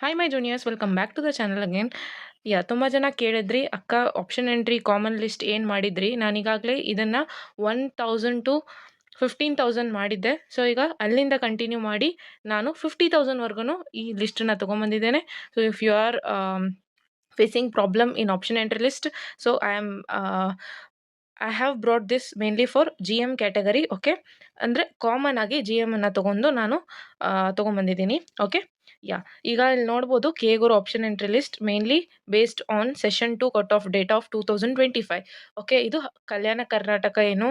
Hi my juniors, welcome back to the channel again. ತುಂಬ ಜನ ಕೇಳಿದ್ರಿ, ಅಕ್ಕ ಆಪ್ಷನ್ ಎಂಟ್ರಿ ಕಾಮನ್ ಲಿಸ್ಟ್ ಏನು ಮಾಡಿದ್ರಿ? ನಾನೀಗಾಗಲೇ ಇದನ್ನು 1000 ಟು 15,000 ಮಾಡಿದ್ದೆ. ಸೊ ಈಗ ಅಲ್ಲಿಂದ ಕಂಟಿನ್ಯೂ ಮಾಡಿ ನಾನು 50,000ವರೆಗೂ ಈ ಲಿಸ್ಟನ್ನು ತೊಗೊಂಬಂದಿದ್ದೇನೆ. So if you are facing problem in option entry list, so I have brought this mainly for G M category. Okay, ಅಂದರೆ ಕಾಮನ್ ಆಗಿ ಜಿ ಎಮ್ ಅನ್ನು ತೊಗೊಂಡು ನಾನು ತೊಗೊಂಬಂದಿದ್ದೀನಿ. ಓಕೆ, ಈಗ ಇಲ್ಲಿ ನೋಡ್ಬೋದು ಕೇಗೂರು option entry list mainly based on session 2 cut off date of 2025. Okay, ಇದು ಕಲ್ಯಾಣ ಕರ್ನಾಟಕ ಏನು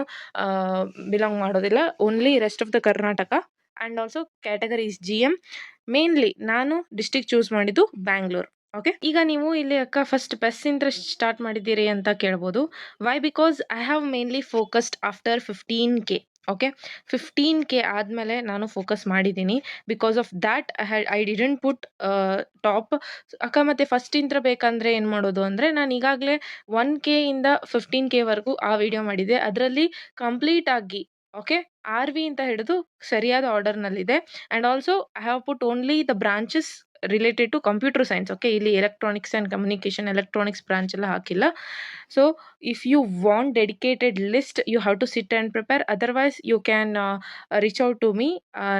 ಬಿಲಾಂಗ್ ಮಾಡೋದಿಲ್ಲ, only rest of the Karnataka. And also categories G M. Mainly ನಾನು ಡಿಸ್ಟಿಕ್ ಚೂಸ್ ಮಾಡಿದ್ದು ಬ್ಯಾಂಗ್ಳೂರ್. ಓಕೆ, ಈಗ ನೀವು ಇಲ್ಲಿ ಅಕ್ಕ ಫಸ್ಟ್ ಪೆಸ್ ಇಂಟ್ರೆಸ್ಟ್ ಸ್ಟಾರ್ಟ್ ಮಾಡಿದ್ದೀರಿ ಅಂತ ಕೇಳ್ಬೋದು. Why? Because I have mainly focused after 15K. Okay, 15K ಆದಮೇಲೆ ನಾನು ಫೋಕಸ್ ಮಾಡಿದ್ದೀನಿ. Because of that I didn't put top. ಅಕ್ಕ ಮತ್ತೆ ಫಸ್ಟ್ ಇಂತ್ರ ಬೇಕಂದರೆ ಏನು ಮಾಡೋದು ಅಂದರೆ, ನಾನು ಈಗಾಗಲೇ 1K ಇಂದ 15Kವರೆಗೂ ಆ ವಿಡಿಯೋ ಮಾಡಿದ್ದೆ. ಅದರಲ್ಲಿ ಕಂಪ್ಲೀಟ್ ಆಗಿ ಓಕೆ RV ಅಂತ ಹಿಡಿದು ಸರಿಯಾದ ಆರ್ಡರ್ನಲ್ಲಿದೆ. And also I have put only the branches related to computer science. Okay, ಇಲ್ಲಿ electronics and communication electronics branch ಎಲ್ಲ ಹಾಕಿಲ್ಲ. So if you want dedicated list, you have to sit and prepare. Otherwise you can reach out to me.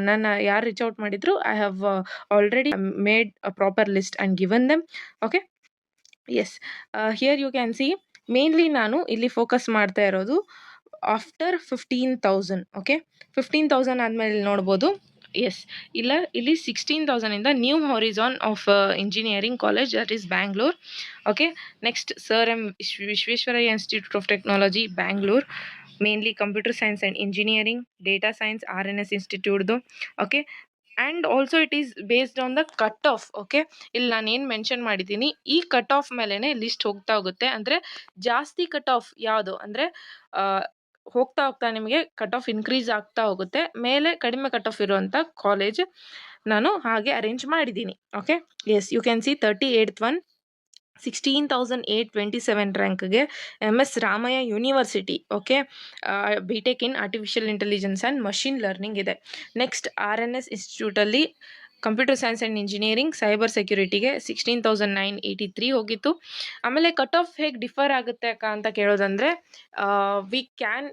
ನನ್ನ ಯಾರು reach out ಮಾಡಿದ್ರು, I have already made a proper list and given them. Okay, yes, here you can see mainly ನಾನು ಇಲ್ಲಿ focus ಮಾಡ್ತಾ ಇರೋದು after 15,000. Okay, 15,000 ಆದಮೇಲೆ ನೋಡ್ಬೋದು. Yes, ಇಲ್ಲಿ 16,000ಇಂದ new horizon of engineering college, that is Bangalore. Okay, next sir M Visvesvaraya institute of technology Bangalore, mainly computer science and engineering, data science RNS ಇನ್ಸ್ಟಿಟ್ಯೂಟ್ದು. Okay, and also it is based on the cut off. Okay, ಇಲ್ಲಿ ನಾನು ಏನು mention ಮಾಡಿದ್ದೀನಿ, ಈ cut off ಮೇಲೇ list ಹೋಗ್ತಾ ಹೋಗುತ್ತೆ. ಅಂದರೆ ಜಾಸ್ತಿ ಕಟ್ ಆಫ್ ಯಾವುದು ಅಂದರೆ ಹೋಗ್ತಾ ಹೋಗ್ತಾ ನಿಮಗೆ ಕಟ್ ಆಫ್ ಇನ್ಕ್ರೀಸ್ ಆಗ್ತಾ ಹೋಗುತ್ತೆ. ಮೇಲೆ ಕಡಿಮೆ ಕಟ್ ಆಫ್ ಇರುವಂಥ ಕಾಲೇಜ್ ನಾನು ಹಾಗೆ ಅರೇಂಜ್ ಮಾಡಿದ್ದೀನಿ. Okay, yes, you can see 38th one 16,827 ರ್ಯಾಂಕ್ಗೆ MS Ramaiah university. Okay, BTech in artificial intelligence and machine learning ಇದೆ. ನೆಕ್ಸ್ಟ್ RNS ಇನ್ಸ್ಟಿಟ್ಯೂಟಲ್ಲಿ computer science and engineering cyber ಸೆಕ್ಯೂರಿಟಿಗೆ 16,983 ಹೋಗಿತ್ತು. ಆಮೇಲೆ ಕಟ್ ಆಫ್ ಹೇಗೆ ಡಿಫರ್ ಆಗುತ್ತೆ ಅಕ್ಕ ಅಂತ ಕೇಳೋದಂದರೆ, we can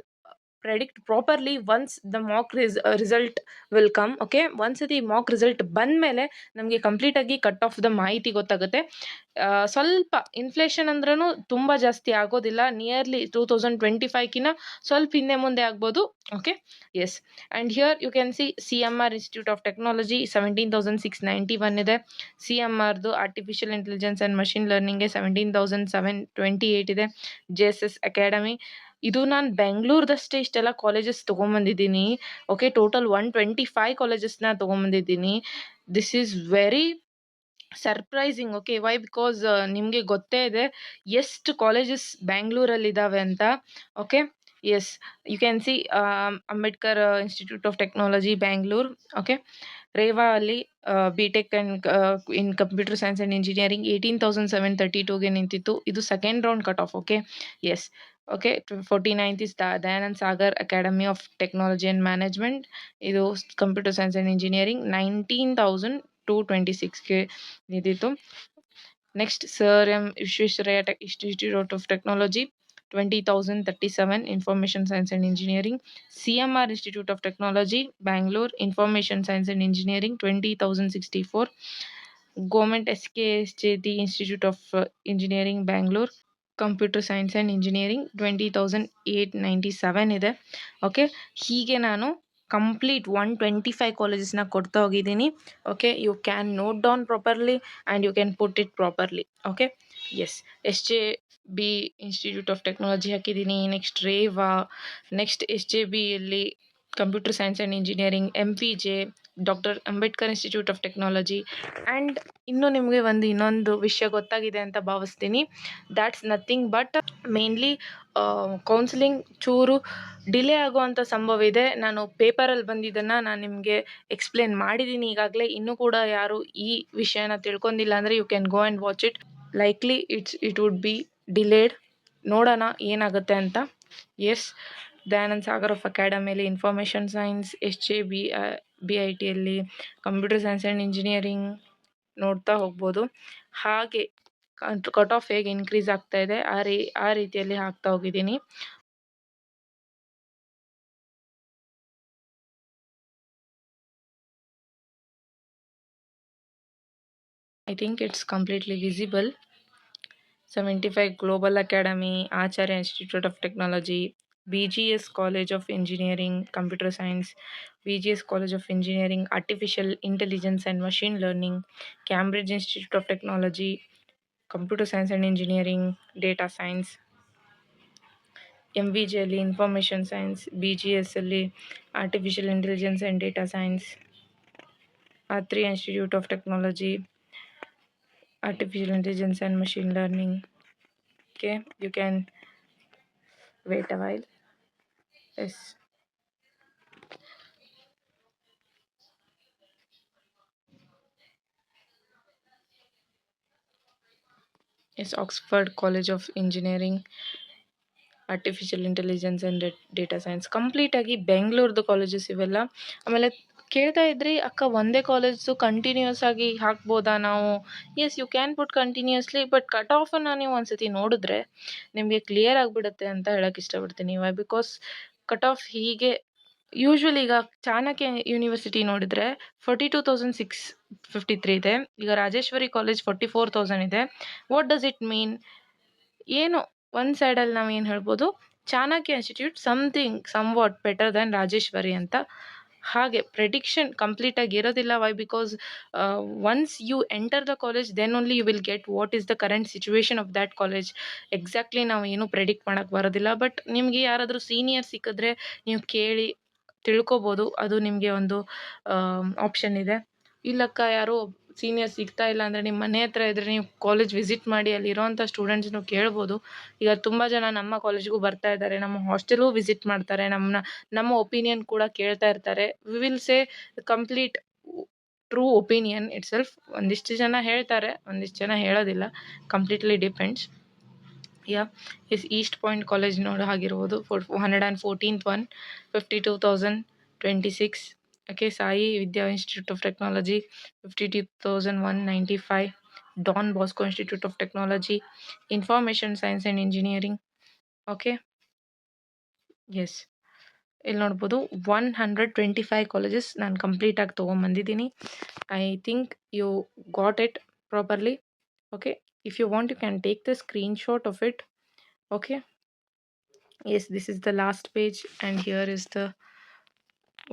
predict properly once the mock result will come. Okay, ಒಂದ್ಸತಿ ಮಾಕ್ ರಿಸಲ್ಟ್ ಬಂದಮೇಲೆ ನಮಗೆ ಕಂಪ್ಲೀಟಾಗಿ ಕಟ್ ಆಫ್ ದ ಮಾಹಿತಿ ಗೊತ್ತಾಗುತ್ತೆ. ಸ್ವಲ್ಪ ಇನ್ಫ್ಲೇಷನ್ ಅಂದ್ರೂ ತುಂಬ ಜಾಸ್ತಿ ಆಗೋದಿಲ್ಲ, ನಿಯರ್ಲಿ 2025ಕಿನ್ನ ಸ್ವಲ್ಪ ಹಿಂದೆ ಮುಂದೆ ಆಗ್ಬೋದು. Okay, yes, and here you can see CMR institute of technology 17,691 ಇದೆ. CMRದು ಆರ್ಟಿಫಿಷಿಯಲ್ ಇಂಟೆಲಿಜೆನ್ಸ್ ಆ್ಯಂಡ್ ಮಷಿನ್ ಲರ್ನಿಂಗ್ಗೆ 17,728 ಇದೆ. JSS ಅಕಾಡೆಮಿ, ಇದು ನಾನು ಬೆಂಗಳೂರದಷ್ಟೇ ಇಷ್ಟೆಲ್ಲ ಕಾಲೇಜಸ್ ತೊಗೊಂಬಂದಿದ್ದೀನಿ. ಓಕೆ, ಟೋಟಲ್ 125 ಕಾಲೇಜಸ್ನ ತೊಗೊಂಬಂದಿದ್ದೀನಿ. This is very surprising. Okay, why? Because ನಿಮಗೆ ಗೊತ್ತೇ ಇದೆ ಎಷ್ಟು ಕಾಲೇಜಸ್ ಬ್ಯಾಂಗ್ಳೂರಲ್ಲಿದ್ದಾವೆ ಅಂತ. Okay, yes, you can see Ambedkar institute of technology Bangalore. Okay, Reva ಅಲ್ಲಿ BTech and in computer science and engineering 18,732ಗೆ ನಿಂತಿತ್ತು. ಇದು second round cut off. Okay, yes, okay, 49th is Dayanand Sagar academy of technology and management. ಇದು computer science and engineering 19,226ಗೆ ನಿಂತಿತ್ತು. Next sir M Visvesvaraya institute of technology 20,037 information science and engineering. CMR institute of technology Bangalore information science and engineering 20,064. Government SKSJT institute of engineering Bangalore computer science and engineering 20,897 ಇದೆ. Okay, ಹೀಗೆ ನಾನು complete 125 ಕಾಲೇಜಸ್ನ ಕೊಡ್ತಾ ಹೋಗಿದ್ದೀನಿ. Okay, you can note down properly and you can put it properly. Okay, yes, SJB institute of technology ಹಾಕಿದ್ದೀನಿ. Next Reva, next SJBಯಲ್ಲಿ computer science and engineering, MPJ, doctor Ambedkar institute of technology. And ಇನ್ನೂ ನಿಮಗೆ ಇನ್ನೊಂದು ವಿಷಯ ಗೊತ್ತಾಗಿದೆ ಅಂತ ಭಾವಿಸ್ತೀನಿ. That's nothing but mainly counselling ಚೂರು ಡಿಲೇ ಆಗುವಂಥ ಸಂಭವ ಇದೆ. ನಾನು ಪೇಪರಲ್ಲಿ ಬಂದಿದ್ದನ್ನು ನಾನು ನಿಮಗೆ ಎಕ್ಸ್ಪ್ಲೇನ್ ಮಾಡಿದ್ದೀನಿ ಈಗಾಗಲೇ. ಇನ್ನೂ ಕೂಡ ಯಾರು ಈ ವಿಷಯನ ತಿಳ್ಕೊಂಡಿಲ್ಲ ಅಂದರೆ you can go and watch it. Likely it would be delayed. ನೋಡೋಣ ಏನಾಗುತ್ತೆ ಅಂತ. ಎಸ್, ದಯಾನಂದ್ ಸಾಗರ್ ಆಫ್ ಅಕಾಡೆಮಿಯಲ್ಲಿ ಇನ್ಫಾರ್ಮೇಷನ್ ಸೈನ್ಸ್, SJB BITಯಲ್ಲಿ ಕಂಪ್ಯೂಟರ್ ಸೈನ್ಸ್ ಆ್ಯಂಡ್ ಇಂಜಿನಿಯರಿಂಗ್, ನೋಡ್ತಾ ಹೋಗ್ಬೋದು. ಹಾಗೆ ಕಟ್ ಆಫ್ ಹೇಗೆ ಇನ್ಕ್ರೀಸ್ ಆಗ್ತಾ ಇದೆ ಆ ರೀತಿಯಲ್ಲಿ ಹಾಕ್ತಾ ಹೋಗಿದ್ದೀನಿ. I think it's completely visible. 75 Global Academy, Acharya Institute of Technology, BGS College of Engineering, Computer Science, BGS College of Engineering, Artificial Intelligence and Machine Learning, Cambridge Institute of Technology, Computer Science and Engineering, Data Science, MVJ ಅಲ್ಲಿ Information Science, BGS ಅಲ್ಲಿ Artificial Intelligence and Data Science, Atri Institute of Technology, Artificial Intelligence and Machine Learning. Okay, you can wait a while. Yes. Yes, Oxford College of Engineering, artificial intelligence and data science. ಕಂಪ್ಲೀಟಾಗಿ ಬೆಂಗಳೂರ್ದು colleges ಇವೆಲ್ಲ. ಆಮೇಲೆ ಕೇಳ್ತಾ ಇದ್ರಿ, ಅಕ್ಕ ಒಂದೇ college continuous ಆಗಿ ಹಾಕ್ಬೋದಾ ನಾವು? Yes, you can put continuously, but cut ಆಫನ್ನು ನೀವು ಒಂದ್ಸತಿ ನೋಡಿದ್ರೆ ನಿಮಗೆ ಕ್ಲಿಯರ್ ಆಗಿಬಿಡುತ್ತೆ ಅಂತ ಹೇಳಕ್ಕೆ ಇಷ್ಟಪಡ್ತೀನಿ. ವೈ ಬಿಕಾಸ್ ಕಟ್ ಆಫ್ ಹೀಗೆ ಯೂಶ್ವಲಿ ಈಗ ಚಾಣಕ್ಯ ಯೂನಿವರ್ಸಿಟಿ ನೋಡಿದ್ರೆ 42,653 ಇದೆ. ಈಗ ರಾಜೇಶ್ವರಿ ಕಾಲೇಜ್ 44,000 ಇದೆ. What does it mean? ಏನು ಒಂದು ಸೈಡಲ್ಲಿ ನಾವು ಏನು ಹೇಳ್ಬೋದು, Chanakya institute somewhat better than Rajeshwari ಅಂತ. ಹಾಗೆ ಪ್ರೆಡಿಕ್ಷನ್ ಕಂಪ್ಲೀಟಾಗಿ ಇರೋದಿಲ್ಲ. Why because once you enter the college then only you will get what is the current situation of that college. Exactly ನಾವು ಏನು ಪ್ರೆಡಿಕ್ಟ್ ಮಾಡೋಕ್ಕೆ ಬರೋದಿಲ್ಲ. ಬಟ್ ನಿಮಗೆ ಯಾರಾದರೂ ಸೀನಿಯರ್ ಸಿಕ್ಕಿದ್ರೆ ನೀವು ಕೇಳಿ ತಿಳ್ಕೊಬೋದು. ಅದು ನಿಮಗೆ ಒಂದು ಆಪ್ಷನ್ ಇದೆ. ಇಲ್ಲಕ್ಕ ಯಾರೂ ಸೀನಿಯರ್ ಸಿಗ್ತಾ ಇಲ್ಲ ಅಂದರೆ ನಿಮ್ಮ ಮನೆ ಹತ್ರ ಇದ್ದರೆ ನೀವು ಕಾಲೇಜ್ ವಿಸಿಟ್ ಮಾಡಿ ಅಲ್ಲಿರೋವಂಥ ಸ್ಟೂಡೆಂಟ್ಸ್ನು ಕೇಳ್ಬೋದು. ಈಗ ತುಂಬ ಜನ ನಮ್ಮ ಕಾಲೇಜ್ಗೂ ಬರ್ತಾ ಇದ್ದಾರೆ, ನಮ್ಮ ಹಾಸ್ಟೆಲ್ಗೂ ವಿಸಿಟ್ ಮಾಡ್ತಾರೆ, ನಮ್ಮ ಒಪಿನಿಯನ್ ಕೂಡ ಕೇಳ್ತಾ ಇರ್ತಾರೆ. We will say complete true opinion itself. ಒಂದಿಷ್ಟು ಜನ ಹೇಳ್ತಾರೆ, ಒಂದಿಷ್ಟು ಜನ ಹೇಳೋದಿಲ್ಲ. Completely depends. Is east point college ನೋಡೋ ಹಾಗಿರ್ಬೋದು. 114th one, 52,026. Okay, Sai Vidya institute of technology 52,195. Don Bosco institute of technology, information science and engineering. Okay, yes, ಇಲ್ಲಿ ನೋಡ್ಬೋದು 125 ಕಾಲೇಜಸ್ ನಾನು ಕಂಪ್ಲೀಟಾಗಿ ತೊಗೊಂಬಂದಿದ್ದೀನಿ. I think you got it properly. Okay, if you want you can take the screenshot of it. Okay, yes, this is the last page and here is the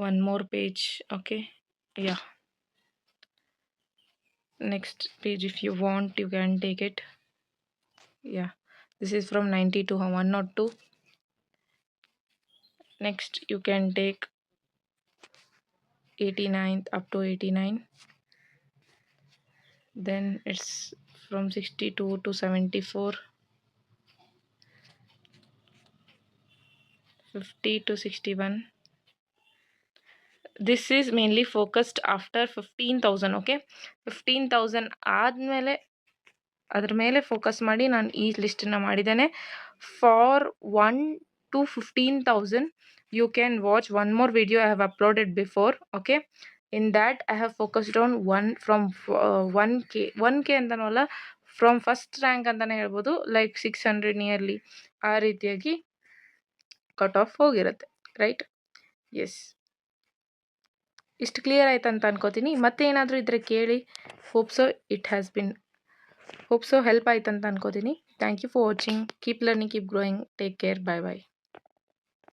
one more page. Okay, yeah, next page if you want you can take it. Yeah, this is from 90 to 102. Next you can take 89th up to 89. Then it's from 62 to 74, 50 to 61. This is mainly focused after 15,000. Okay, 15,000 ಆದಮೇಲೆ ಅದ್ರ ಮೇಲೆ focus ಮಾಡಿ ನಾನು ಈ ಲಿಸ್ಟನ್ನು ಮಾಡಿದ್ದೇನೆ. For 1 to 15,000 you can watch one more video I have uploaded before. Okay, in that I have focused on one from 1K ಅಂತನಲ್ಲ, from first rank ಅಂತಲೇ ಹೇಳ್ಬೋದು. ಲೈಕ್ 600 ನಿಯರ್ಲಿ ಆ ರೀತಿಯಾಗಿ ಕಟ್ ಆಫ್ ಹೋಗಿರುತ್ತೆ. ರೈಟ್? ಎಸ್, ಇಷ್ಟು clear ಆಯ್ತು ಅಂತ ಅನ್ಕೋತೀನಿ. ಮತ್ತೆ ಏನಾದರೂ ಇದ್ದರೆ ಕೇಳಿ. ಹೋಪ್ ಸೊ ಹೆಲ್ಪ್ ಆಯ್ತು ಅಂತ ಅನ್ಕೋತೀನಿ. Thank you for watching. Keep learning, keep growing. Take care. Bye by.